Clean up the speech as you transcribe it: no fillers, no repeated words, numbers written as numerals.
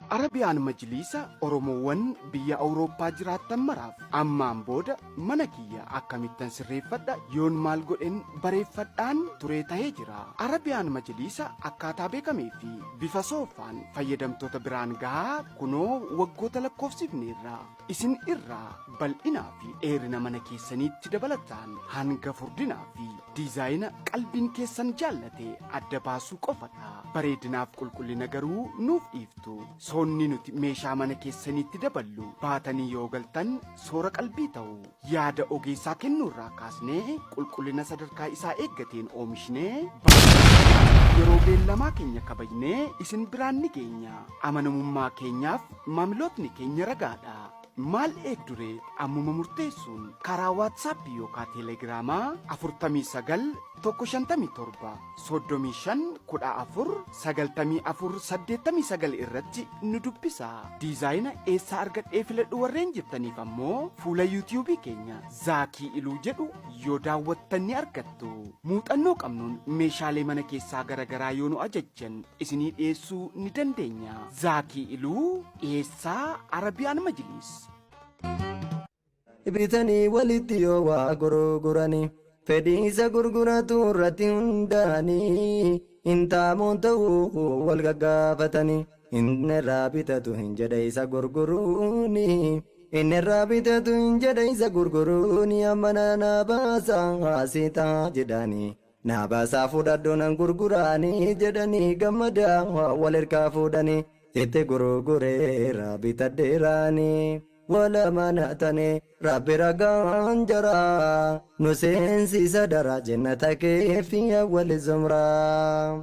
Arabiyaan Majliisa Oromoowwan biyya Awurooppaa jiraattan maraaf ammaan booda mana kiyya akkamittan sirreeffadha yoon maal godhen bareeffadhaan turee tahee jira. Arabiyaan Majliisa akkaataa beekamee fi bifa soofaan fayyadamtoota biraan gahaa kunoo waggoota lakkoofsifneerra. Isin irraa bal'inaa fi dheerina mana keessaniitti dabalataan hanga furdinaa fi diizaayina qalbiin keessan jaallate adda baasuu qofadha. Bareedinaaf qulqullina garuu nuuf dhiiftu. Soonni nuti meeshaa mana keessaniitti daballu baatanii yoo galtan soora qalbii ta'u. Yaada ogeessaa kennuurraa kaasnee qulqullina sadarkaa isaa eeggateen oomishnee yeroo beellamaa keenya kabajnee isin biraan ni geenya. Amanamummaa keenyaaf maamilootni keenya ragaadha. Maal eegdure ammuma murteessuun karaa waatsaappii yookaan teelegiraamaa 49 157 35 14 94 89 irratti nu dubbisa. Diizaayina eessaa argadhee filadhu warreen jettaniif ammoo fuula yuutiyuubii keenya Zaakii Iluu jedhu yoo daawwattan ni argattu. Muuxannoo qabnuun meeshaalee mana keessaa garagaraa yoo nu ajajjan isinii dhiyeessuu ni dandeenya. Zaakii Iluu dhiyeessaa Arabiyaan Majliis. Bitanii walitti yoo waa gurguranii fedhiisa gurguratu irratti hundaanii intaamoon ta'uu wal gaggaafatanii inni irraa bitatu hin jedhe isa gurguruuni inni irraa bitatu hin jedhe isa gurguruuni ammana naa baasaa haasitaa jedhanii naa baasaa fudhadhu nan gurguraanii jedhanii gammadaa wal hirkaa fuudhanii itti gurgureera bitadheeraanii. Wala manatane rabbi ragaan jara nu seensiisa dara jannata keefi awwal zumraa.